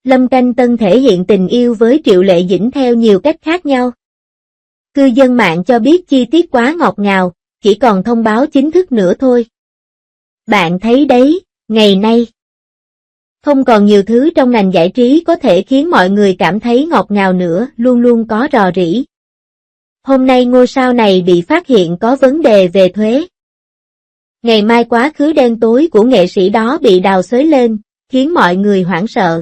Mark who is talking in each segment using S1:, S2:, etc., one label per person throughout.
S1: Lâm Canh Tân thể hiện tình yêu với Triệu Lệ Dĩnh theo nhiều cách khác nhau. Cư dân mạng cho biết chi tiết quá ngọt ngào, chỉ còn thông báo chính thức nữa thôi. Bạn thấy đấy, ngày nay không còn nhiều thứ trong ngành giải trí có thể khiến mọi người cảm thấy ngọt ngào nữa, luôn luôn có rò rỉ. Hôm nay ngôi sao này bị phát hiện có vấn đề về thuế. Ngày mai quá khứ đen tối của nghệ sĩ đó bị đào xới lên, khiến mọi người hoảng sợ.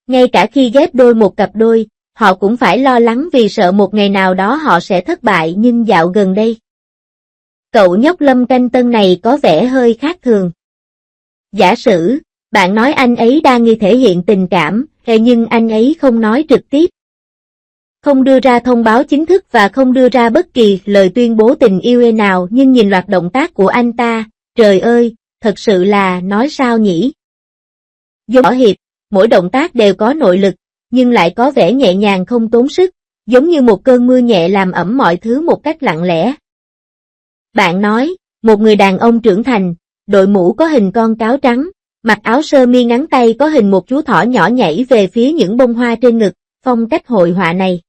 S1: Ngay cả khi ghép đôi một cặp đôi, họ cũng phải lo lắng vì sợ một ngày nào đó họ sẽ thất bại, nhưng dạo gần đây, cậu nhóc Lâm Canh Tân này có vẻ hơi khác thường. Giả sử, bạn nói anh ấy đang nghi thể hiện tình cảm, nhưng anh ấy không nói trực tiếp. Không đưa ra thông báo chính thức và không đưa ra bất kỳ lời tuyên bố tình yêu nào, nhưng nhìn loạt động tác của anh ta, trời ơi, thật sự là nói sao nhỉ? Giống võ hiệp, mỗi động tác đều có nội lực, nhưng lại có vẻ nhẹ nhàng không tốn sức, giống như một cơn mưa nhẹ làm ẩm mọi thứ một cách lặng lẽ. Bạn nói, một người đàn ông trưởng thành, đội mũ có hình con cáo trắng, mặc áo sơ mi ngắn tay có hình một chú thỏ nhỏ nhảy về phía những bông hoa trên ngực, phong cách hội họa này.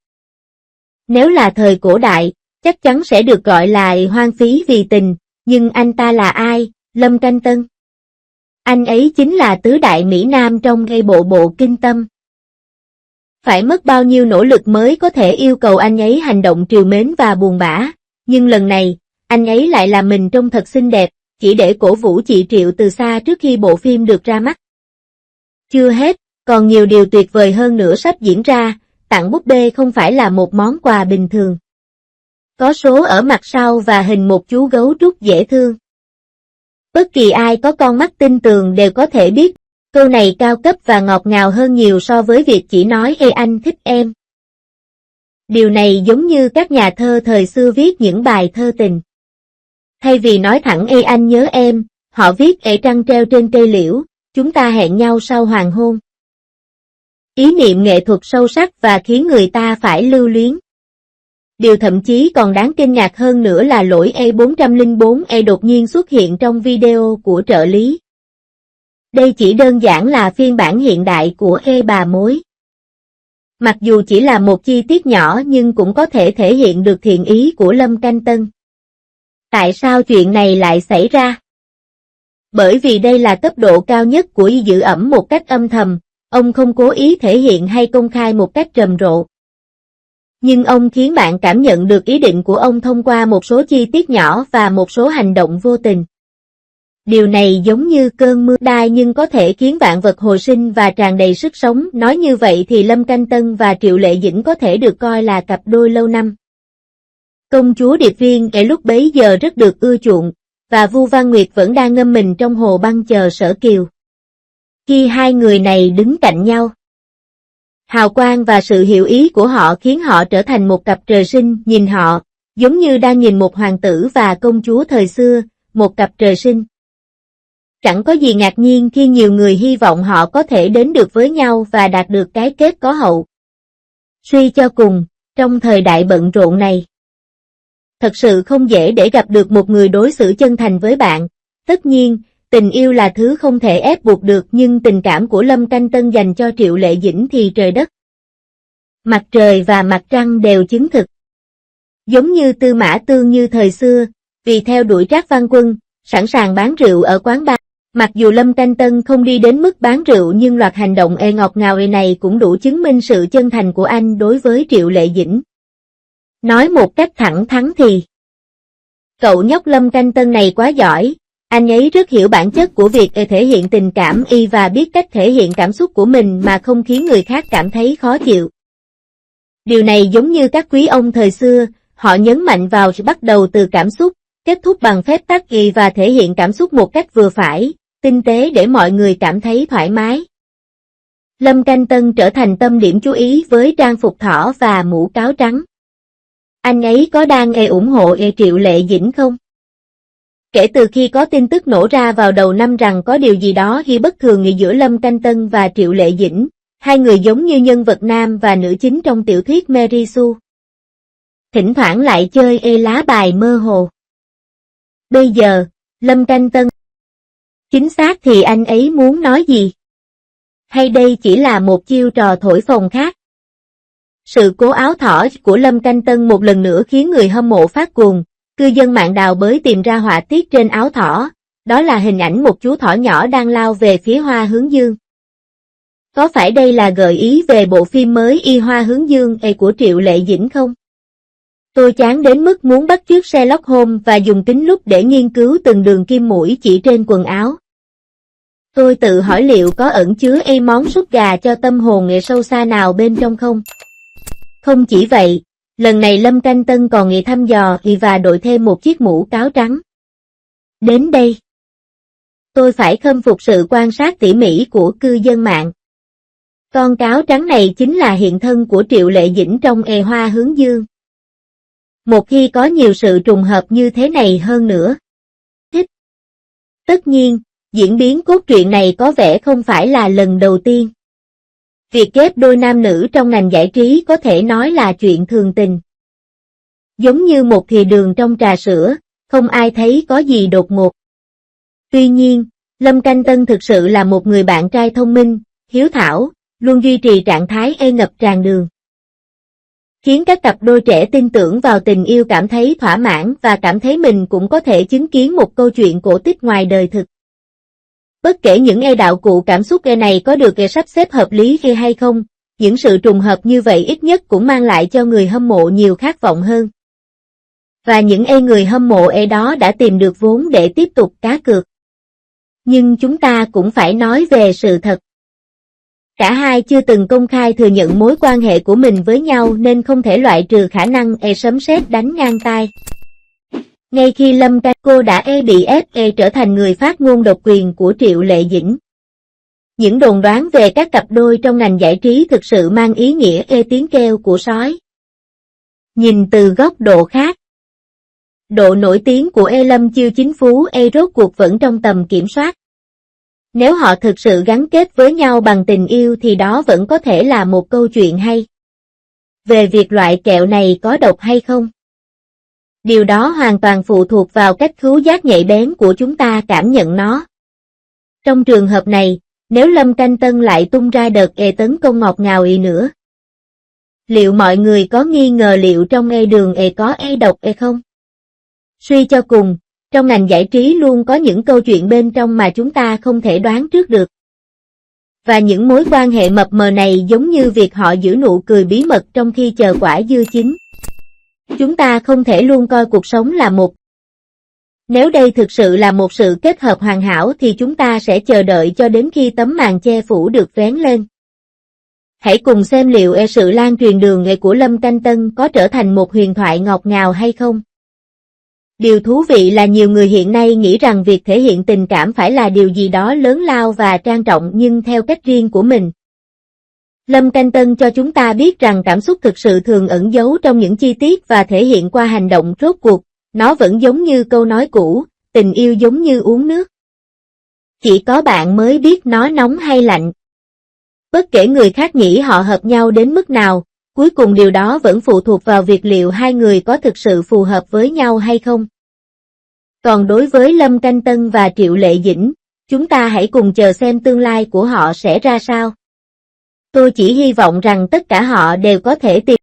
S1: Nếu là thời cổ đại, chắc chắn sẽ được gọi là hoang phí vì tình, nhưng anh ta là ai, Lâm Canh Tân? Anh ấy chính là tứ đại Mỹ Nam trong gây bộ kinh tâm. Phải mất bao nhiêu nỗ lực mới có thể yêu cầu anh ấy hành động trìu mến và buồn bã, nhưng lần này, anh ấy lại làm mình trông thật xinh đẹp, chỉ để cổ vũ chị Triệu từ xa trước khi bộ phim được ra mắt. Chưa hết, còn nhiều điều tuyệt vời hơn nữa sắp diễn ra, tặng búp bê không phải là một món quà bình thường. Có số ở mặt sau và hình một chú gấu trúc dễ thương. Bất kỳ ai có con mắt tinh tường đều có thể biết, câu này cao cấp và ngọt ngào hơn nhiều so với việc chỉ nói "Ê anh thích em". Điều này giống như các nhà thơ thời xưa viết những bài thơ tình. Thay vì nói thẳng "Ê anh nhớ em", họ viết "Ê trăng treo trên cây liễu, chúng ta hẹn nhau sau hoàng hôn". Ý niệm nghệ thuật sâu sắc và khiến người ta phải lưu luyến. Điều thậm chí còn đáng kinh ngạc hơn nữa là lỗi E404E đột nhiên xuất hiện trong video của trợ lý. Đây chỉ đơn giản là phiên bản hiện đại của E bà mối. Mặc dù chỉ là một chi tiết nhỏ nhưng cũng có thể thể hiện được thiện ý của Lâm Canh Tân. Tại sao chuyện này lại xảy ra? Bởi vì đây là cấp độ cao nhất của giữ ẩm một cách âm thầm, ông không cố ý thể hiện hay công khai một cách rầm rộ. Nhưng ông khiến bạn cảm nhận được ý định của ông thông qua một số chi tiết nhỏ và một số hành động vô tình. Điều này giống như cơn mưa đai nhưng có thể khiến vạn vật hồi sinh và tràn đầy sức sống. Nói như vậy thì Lâm Canh Tân và Triệu Lệ Dĩnh có thể được coi là cặp đôi lâu năm. Công chúa Điệp Viên ở lúc bấy giờ rất được ưa chuộng, và Vu Văn Nguyệt vẫn đang ngâm mình trong hồ băng chờ Sở Kiều. Khi hai người này đứng cạnh nhau, hào quang và sự hiểu ý của họ khiến họ trở thành một cặp trời sinh, nhìn họ, giống như đang nhìn một hoàng tử và công chúa thời xưa, một cặp trời sinh. Chẳng có gì ngạc nhiên khi nhiều người hy vọng họ có thể đến được với nhau và đạt được cái kết có hậu. Suy cho cùng, trong thời đại bận rộn này, thật sự không dễ để gặp được một người đối xử chân thành với bạn. Tất nhiên, tình yêu là thứ không thể ép buộc được, nhưng tình cảm của Lâm Canh Tân dành cho Triệu Lệ Dĩnh thì trời đất. Mặt trời và mặt trăng đều chứng thực. Giống như Tư Mã Tương Như thời xưa, vì theo đuổi Trác Văn Quân, sẵn sàng bán rượu ở quán bar. Mặc dù Lâm Canh Tân không đi đến mức bán rượu nhưng loạt hành động ngọt ngào này cũng đủ chứng minh sự chân thành của anh đối với Triệu Lệ Dĩnh. Nói một cách thẳng thắn thì, cậu nhóc Lâm Canh Tân này quá giỏi, anh ấy rất hiểu bản chất của việc thể hiện tình cảm và biết cách thể hiện cảm xúc của mình mà không khiến người khác cảm thấy khó chịu. Điều này giống như các quý ông thời xưa, họ nhấn mạnh vào bắt đầu từ cảm xúc, kết thúc bằng phép tắc và thể hiện cảm xúc một cách vừa phải, tinh tế để mọi người cảm thấy thoải mái. Lâm Canh Tân trở thành tâm điểm chú ý với trang phục thỏ và mũ cáo trắng. Anh ấy có đang ủng hộ Triệu Lệ Dĩnh không? Kể từ khi có tin tức nổ ra vào đầu năm rằng có điều gì đó bất thường giữa Lâm Canh Tân và Triệu Lệ Dĩnh, hai người giống như nhân vật nam và nữ chính trong tiểu thuyết Mary Sue. Thỉnh thoảng lại chơi lá bài mơ hồ. Bây giờ, Lâm Canh Tân. Chính xác thì anh ấy muốn nói gì? Hay đây chỉ là một chiêu trò thổi phồng khác? Sự cố áo thỏ của Lâm Canh Tân một lần nữa khiến người hâm mộ phát cuồng, cư dân mạng đào bới tìm ra họa tiết trên áo thỏ, đó là hình ảnh một chú thỏ nhỏ đang lao về phía Hoa Hướng Dương. Có phải đây là gợi ý về bộ phim mới Y Hoa Hướng Dương của Triệu Lệ Dĩnh không? Tôi chán đến mức muốn bắt chước Sherlock Holmes và dùng kính lúp để nghiên cứu từng đường kim mũi chỉ trên quần áo. Tôi tự hỏi liệu có ẩn chứa món súp gà cho tâm hồn sâu xa nào bên trong không? Không chỉ vậy, lần này Lâm Canh Tân còn thăm dò và đội thêm một chiếc mũ cáo trắng. Đến đây, tôi phải khâm phục sự quan sát tỉ mỉ của cư dân mạng. Con cáo trắng này chính là hiện thân của Triệu Lệ Dĩnh trong Hoa Hướng Dương. Một khi có nhiều sự trùng hợp như thế này hơn nữa. Thích. Tất nhiên, diễn biến cốt truyện này có vẻ không phải là lần đầu tiên. Việc ghép đôi nam nữ trong ngành giải trí có thể nói là chuyện thường tình. Giống như một thìa đường trong trà sữa, không ai thấy có gì đột ngột. Tuy nhiên, Lâm Canh Tân thực sự là một người bạn trai thông minh, hiếu thảo, luôn duy trì trạng thái ngập tràn đường. Khiến các cặp đôi trẻ tin tưởng vào tình yêu cảm thấy thỏa mãn và cảm thấy mình cũng có thể chứng kiến một câu chuyện cổ tích ngoài đời thực. Bất kể những đạo cụ cảm xúc này có được sắp xếp hợp lý hay không, những sự trùng hợp như vậy ít nhất cũng mang lại cho người hâm mộ nhiều khát vọng hơn. Và những người hâm mộ đó đã tìm được vốn để tiếp tục cá cược. Nhưng chúng ta cũng phải nói về sự thật. Cả hai chưa từng công khai thừa nhận mối quan hệ của mình với nhau nên không thể loại trừ khả năng sấm sét đánh ngang tai. Ngay khi Lâm Canh cô đã bị ép trở thành người phát ngôn độc quyền của Triệu Lệ Dĩnh. Những đồn đoán về các cặp đôi trong ngành giải trí thực sự mang ý nghĩa tiếng kêu của sói. Nhìn từ góc độ khác, độ nổi tiếng của Lâm Chiêu Chính Phú rốt cuộc vẫn trong tầm kiểm soát. Nếu họ thực sự gắn kết với nhau bằng tình yêu thì đó vẫn có thể là một câu chuyện hay. Về việc loại kẹo này có độc hay không? Điều đó hoàn toàn phụ thuộc vào cách khứu giác nhạy bén của chúng ta cảm nhận nó. Trong trường hợp này, nếu Lâm Canh Tân lại tung ra đợt tấn công ngọt ngào nữa, liệu mọi người có nghi ngờ liệu trong đường có độc không? Suy cho cùng, trong ngành giải trí luôn có những câu chuyện bên trong mà chúng ta không thể đoán trước được. Và những mối quan hệ mập mờ này giống như việc họ giữ nụ cười bí mật trong khi chờ quả dưa chín. Chúng ta không thể luôn coi cuộc sống là một. Nếu đây thực sự là một sự kết hợp hoàn hảo thì chúng ta sẽ chờ đợi cho đến khi tấm màn che phủ được vén lên. Hãy cùng xem liệu sự lan truyền đường của Lâm Canh Tân có trở thành một huyền thoại ngọt ngào hay không. Điều thú vị là nhiều người hiện nay nghĩ rằng việc thể hiện tình cảm phải là điều gì đó lớn lao và trang trọng nhưng theo cách riêng của mình. Lâm Canh Tân cho chúng ta biết rằng cảm xúc thực sự thường ẩn giấu trong những chi tiết và thể hiện qua hành động rốt cuộc, nó vẫn giống như câu nói cũ, tình yêu giống như uống nước. Chỉ có bạn mới biết nó nóng hay lạnh. Bất kể người khác nghĩ họ hợp nhau đến mức nào, cuối cùng điều đó vẫn phụ thuộc vào việc liệu hai người có thực sự phù hợp với nhau hay không. Còn đối với Lâm Canh Tân và Triệu Lệ Dĩnh, chúng ta hãy cùng chờ xem tương lai của họ sẽ ra sao. Tôi chỉ hy vọng rằng tất cả họ đều có thể tìm